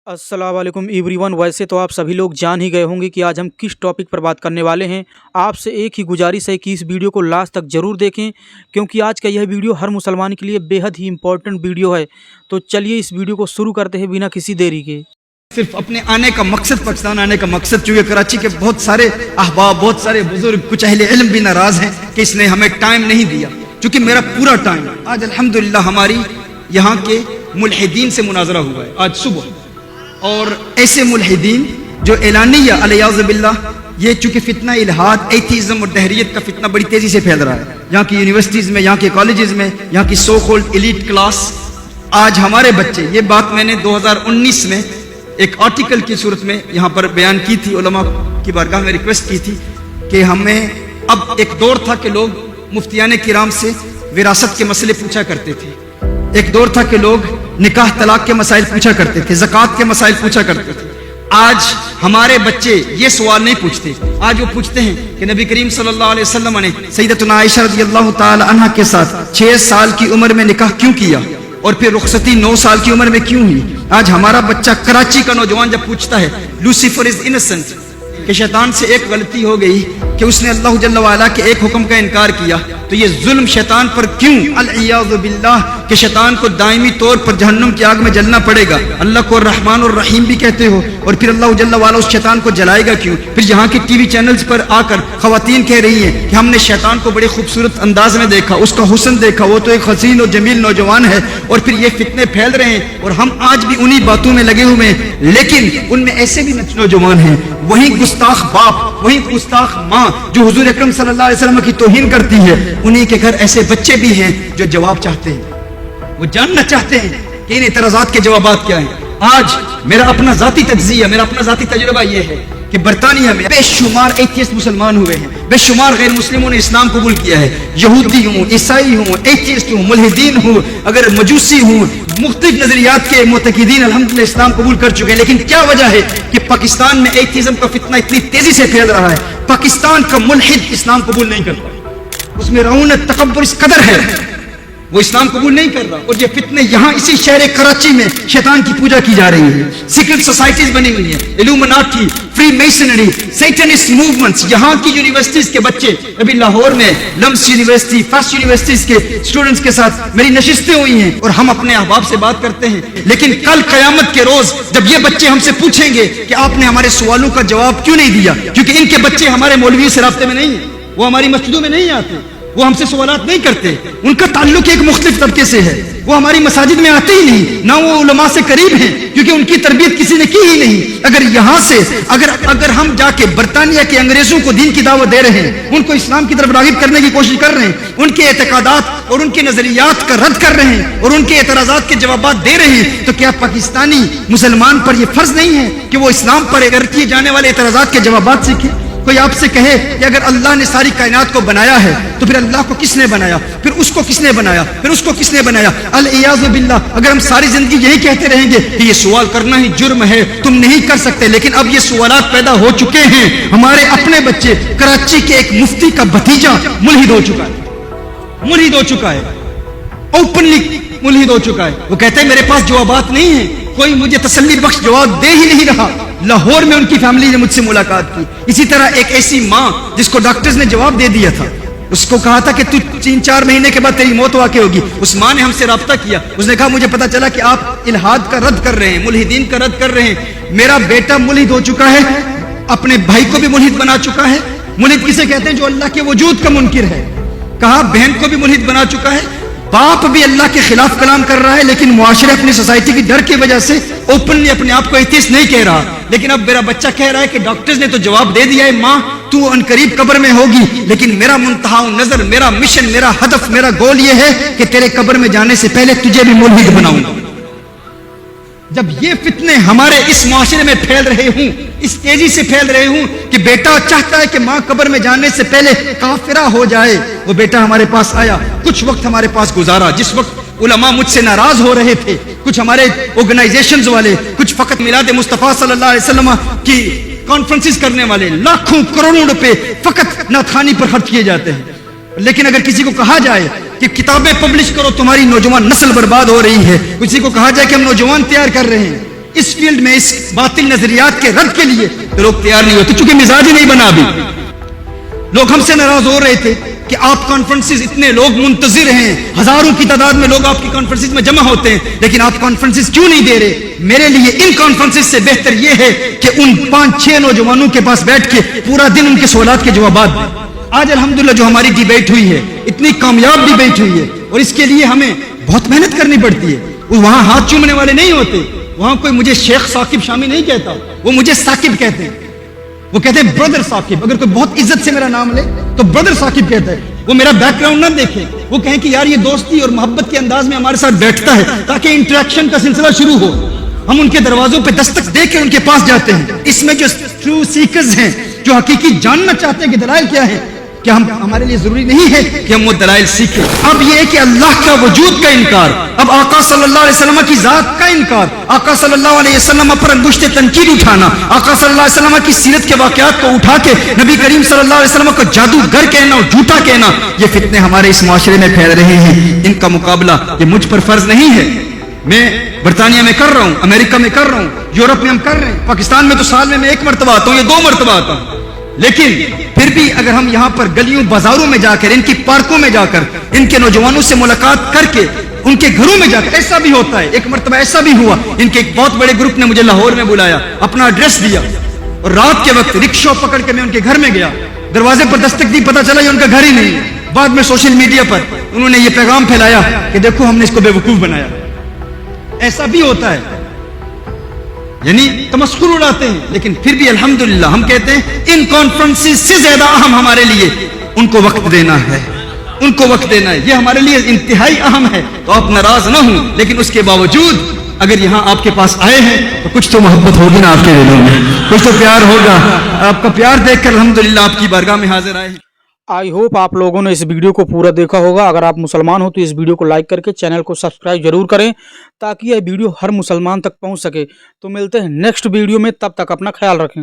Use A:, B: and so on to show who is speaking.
A: अस्सलाम वालेकुम एवरीवन। वैसे तो आप सभी लोग जान ही गए होंगे कि आज हम किस टॉपिक पर बात करने वाले हैं। आपसे एक ही गुजारिश है कि इस वीडियो को लास्ट तक ज़रूर देखें, क्योंकि आज का यह वीडियो हर मुसलमान के लिए बेहद ही इम्पोर्टेंट वीडियो है। तो चलिए इस वीडियो को शुरू करते हैं बिना किसी देरी के।
B: सिर्फ अपने आने का मकसद, पाकिस्तान आने का मकसद, चूँकि कराची के बहुत सारे अहबाब, बहुत सारे बुजुर्ग, कुछ अहले इल्म भी नाराज हैं कि इसने हमें टाइम नहीं दिया। चूँकि मेरा पूरा टाइम आज अल्हम्दुलिल्लाह हमारी यहाँ के मुल्हिदीन से मुनाजरा हुआ है आज सुबह, और ऐसे मुल्हिदीन जो एलानिया अलियाज़ बिल्लाह, ये चूँकि फितना इल्हाद, एथीज़म और दहरियत का फितना बड़ी तेज़ी से फैल रहा है यहाँ की यूनिवर्सिटीज़ में, यहाँ के कॉलेजेस में, यहाँ की सो कॉल्ड एलीट क्लास। आज हमारे बच्चे, ये बात मैंने 2019 में एक आर्टिकल की सूरत में यहाँ पर बयान की थी, उलमा की बारगाह में रिक्वेस्ट की थी कि हमें, अब एक दौर था कि लोग मुफ्तियान किराम से विरासत के मसले पूछा करते थे, एक दौर था कि लोग निकाह तलाक के मसाइल पूछा करते थे, ज़कात के मसाइल पूछा करते थे। आज हमारे बच्चे ये सवाल नहीं पूछते। आज वो पूछते हैं कि नबी करीम सल्लल्लाहु अलैहि वसल्लम ने सैयदतुना आयशा रज़ियल्लाहु ताला अन्हा के साथ 6 साल की उम्र में निकाह क्यों किया और फिर रुखसती 9 साल की उम्र में क्यों हुई। आज हमारा बच्चा, कराची का नौजवान, जब पूछता है लूसीफर इज इनोसेंट, कि शैतान से एक गलती हो गई कि उसने अल्लाह जल्ल वाला के एक हुक्म का इनकार किया, तो ये जुल्म शैतान पर क्यों, अल-इयाज़ु बिल्लाह, कि शैतान को दायमी तौर पर जहन्नुम की आग में जलना पड़ेगा। अल्लाह को रहमान और रहीम भी कहते हो, और फिर अल्लाह जल्ल वाला उस शैतान को जलाएगा क्यों। फिर यहाँ के टीवी चैनल्स पर आकर खवातीन कह रही हैं कि हमने शैतान को बड़े खूबसूरत अंदाज में देखा, उसका हुस्न देखा, वो तो एक हसीन और जमील नौजवान है, और फिर ये फितने फैल रहे हैं और हम आज भी उन्हीं बातों में लगे हुए हैं। लेकिन उनमें ऐसे भी नौजवान हैं, वही गुस्ताख बाप, वही गुस्ताख माँ जो हुजूर अकरम सल्लल्लाहु अलैहि वसल्लम की तौहीन करती है, उन्हीं के घर ऐसे बच्चे भी हैं जो जवाब चाहते हैं, वो जानना चाहते हैं कि इन इतराज़ात के जवाबात क्या हैं। आज मेरा अपना जाती तज्ज़िया, मेरा अपना जाती तजुर्बा ये है कि बरतानिया में बेशुमार एथियस्ट मुसलमान हुए हैं, बेशुमार गैर मुस्लिमों ने इस्लाम कबूल किया है। यहूदी हूँ, ईसाई हूँ, एथियस्ट हूँ, मुल्हिदीन हूँ, अगर मजूसी हूँ, मुख्तलिफ नजरियात के मुतकीदीन अल्हम्दुलिल्लाह इस्लाम कबूल कर चुके हैं। लेकिन क्या वजह है कि पाकिस्तान में एथियज्म का फितना इतनी तेजी से फैल रहा है। पाकिस्तान का मुल्हिद इस्लाम कबूल नहीं करता, उसमें रऊनत तकब्बुर इस कदर है, वो इस्लाम कबूल नहीं कर रहा। और ये फितने यहाँ इसी शहर कराची में शैतान की पूजा की जा रही है, सीक्रेट सोसाइटीज बनी हुई है, इल्यूमिनाटी, फ्री मेसनरी, सैटनिस्ट मूवमेंट्स। यहाँ की यूनिवर्सिटीज के बच्चे, अभी लाहौर में लम्स यूनिवर्सिटी, फर्स्ट यूनिवर्सिटीज के स्टूडेंट्स के साथ मेरी नशिस्तें हुई हैं, और हम अपने अहबाब से बात करते हैं। लेकिन कल क़यामत के रोज जब ये बच्चे हमसे पूछेंगे कि आपने हमारे सवालों का जवाब क्यों नहीं दिया, क्योंकि इनके बच्चे हमारे मौलवी से रास्ते में नहीं है, वो हमारी मस्जिदों में नहीं आते, वो हमसे सवालात नहीं करते, उनका ताल्लुक एक मुख्तलिफ तबके से है, वो हमारी मसाजिद में आते ही नहीं, ना वो उलमा से करीब हैं, क्योंकि उनकी तरबियत किसी ने की ही नहीं। अगर यहाँ से अगर हम जाके बरतानिया के अंग्रेजों को दीन की दावत दे रहे हैं, उनको इस्लाम की तरफ रागिब करने की कोशिश कर रहे हैं, उनके एतकादात और उनके नजरियात का रद्द कर रहे हैं और उनके एतराज़ात के जवाबात दे रहे हैं, तो क्या पाकिस्तानी मुसलमान पर यह फर्ज नहीं है कि वो इस्लाम पर अगर किए जाने वाले एतराज़ात के जवाबात सीखे। कोई आपसे कहे कि अगर अल्लाह ने सारी कायनात को बनाया है तो फिर अल्लाह को किसने बनाया, फिर उसको किसने बनाया, फिर उसको किसने बनाया, अल-इयाज़ु बिल्लाह। अगर हम सारी जिंदगी यही कहते रहेंगे कि ये सवाल करना ही जुर्म है, तुम नहीं कर सकते, लेकिन अब ये सवालात पैदा हो चुके हैं। हमारे अपने बच्चे, कराची के एक मुफ्ती का भतीजा मुल्हिद हो चुका है, मुल्हिद हो चुका है, ओपनली मुल्हिद हो चुका है। वो कहते हैं मेरे पास जवाबात नहीं है, कोई मुझे तसल्ली बख्श जवाब दे ही नहीं रहा। लाहौर में उनकी फैमिली ने मुझसे मुलाकात की। इसी तरह एक ऐसी माँ जिसको डॉक्टर्स ने जवाब दे दिया था, उसको कहा था कि तू 3-4 महीने के बाद तेरी मौत वाक़ई होगी। उस माँ ने हमसे राब्ता किया, उसने कहा मुझे पता चला कि आप इल्हाद का रद्द कर रहे हैं, मुल्हिदीन का रद्द कर रहे हैं। मेरा बेटा मुल्हिद हो चुका है, अपने भाई को भी मुल्हिद बना चुका है। मुल्हिद किसे कहते हैं? जो अल्लाह के वजूद का मुनकिर है। कहा बहन को भी मुल्हिद बना चुका है, बाप भी अल्लाह के खिलाफ कलाम कर रहा है, लेकिन मुआशरे, अपनी सोसाइटी की डर की वजह से ओपनली अपने आप को एथियस्ट नहीं कह रहा। लेकिन अब मेरा बच्चा कह रहा है कि डॉक्टर्स ने तो जवाब दे दिया है, माँ तू अनकरीब कब्र में होगी, लेकिन मेरा मुंतहा नजर, मेरा मिशन, मेरा हदफ, मेरा गोल ये है कि तेरे कब्र में जाने से पहले तुझे भी मुल्हिद बनाऊंगा। जब ये फितने हमारे इस मुआशरे में फैल रहे हूं, इस तेजी से फैल रहे हूं कि बेटा चाहता है कि माँ कब्र में जाने से पहले काफिरा हो जाए, वो बेटा हमारे पास आया, कुछ वक्त हमारे पास गुजारा, जिस वक्त उलमा मुझसे नाराज हो रहे थे, कुछ हमारे ऑर्गेनाइजेशंस वाले, कुछ फकत मिलाद मुस्तफा सल्लल्लाहु अलैहि वसल्लम की कॉन्फ्रेंसेस करने वाले, लाखों करोड़ों रुपए फकत नाथानी पर खर्च किए जाते हैं। लेकिन अगर किसी को कहा जाए कि किताबें पब्लिश करो, तुम्हारी नौजवान नस्ल बर्बाद हो रही है, किसी को कहा जाए कि हम नौजवान तैयार कर रहे हैं, इस फील्ड में इस बातिल नजरियात के रद्द के लिए तो लोग तैयार नहीं होते, चूंकि मिजाज ही नहीं बना अभी। लोग हमसे नाराज हो रहे थे कि आप कॉन्फ्रेंसेस, इतने लोग मुंतजिर हैं, हजारों की तादाद में लोग आपकी कॉन्फ्रेंसेस में जमा होते हैं, लेकिन आप कॉन्फ्रेंसेस क्यों नहीं दे रहे? मेरे लिए इन कॉन्फ्रेंसेस से बेहतर यह है कि उन 5-6 नौजवानों के पास बैठ के पूरा दिन उनके सवालात के जवाब दें। आज अल्हम्दुलिल्लाह जो हमारी डिबेट हुई है, इतनी कामयाब डिबेट हुई है, और इसके लिए हमें बहुत मेहनत करनी पड़ती है। वहां हाथ चूमने वाले नहीं होते, वहां कोई मुझे शेख साकिब शामी नहीं कहता, वो मुझे साकिब कहते हैं। वो कहते हैं ब्रदर साकिब। अगर कोई बहुत इज्जत से मेरा नाम ले तो ब्रदर साकिब कहता है। वो मेरा बैकग्राउंड ना देखे, वो कहें कि यार ये दोस्ती और मोहब्बत के अंदाज में हमारे साथ बैठता है, ताकि इंटरेक्शन का सिलसिला शुरू हो। हम उनके दरवाजों पे दस्तक दे के उनके पास जाते हैं। इसमें जो ट्रू सीकर्स हैं, जो हकीकी जानना चाहते हैं कि दलाइल क्या है, कि हम, हमारे लिए जरूरी नहीं है कि हम वो दलाइल सीखें। अब ये है कि अल्लाह का वजूद का इनकार, अब आका सल्लल्लाहु अलैहि वसल्लम की जात का इनकार, आका सल्लल्लाहु अलैहि वसल्लम पर अंगुश्ते तनकीद उठाना, आका सल्लल्लाहु अलैहि वसल्लम की सीरत के वाकयात को उठा के नबी करीम सल्लल्लाहु अलैहि वसल्लम को जादूगर कहना और झूठा कहना, ये फितने हमारे इस माशरे में फैल रहे हैं। इनका मुकाबला ये मुझ पर फर्ज नहीं है। मैं बरतानिया में कर रहा हूँ, अमेरिका में कर रहा हूँ, यूरोप में हम कर रहे हैं, पाकिस्तान में तो साल में मैं 1 मरतबा आता हूँ या 2 मरतबा आता हूँ। लेकिन फिर भी अगर हम यहाँ पर गलियों बाजारों में जाकर, इनकी पार्कों में जाकर, इनके नौजवानों से मुलाकात करके, उनके घरों में जाकर, ऐसा भी होता है। 1 मरतबा ऐसा भी हुआ, इनके एक बहुत बड़े ग्रुप ने मुझे लाहौर में बुलाया, अपना एड्रेस दिया, और रात के वक्त रिक्शा पकड़ के मैं उनके घर में गया। दरवाजे पर दस्तक दी, पता चला ये उनका घर ही नहीं है। बाद में सोशल मीडिया पर उन्होंने ये पैगाम फैलाया कि देखो हमने इसको बेवकूफ बनाया। ऐसा भी होता है, यानी तमस्कुर उड़ाते हैं। लेकिन फिर भी अल्हम्दुलिल्लाह हम कहते हैं इन कॉन्फ्रेंसेस से ज्यादा अहम हमारे लिए उनको वक्त देना है, उनको वक्त देना है। ये हमारे लिए इंतहाई अहम है। तो आप नाराज ना हो, लेकिन उसके बावजूद अगर यहाँ आपके पास आए हैं तो कुछ तो मोहब्बत होगी ना आपके दिलों में, कुछ तो प्यार होगा। आपका प्यार देखकर अल्हम्दुलिल्लाह आपकी बारगाह में हाजिर आए हैं।
A: आई होप आप लोगों ने इस वीडियो को पूरा देखा होगा। अगर आप मुसलमान हो तो इस वीडियो को लाइक करके चैनल को सब्सक्राइब जरूर करें, ताकि यह वीडियो हर मुसलमान तक पहुंच सके। तो मिलते हैं नेक्स्ट वीडियो में, तब तक अपना ख्याल रखें।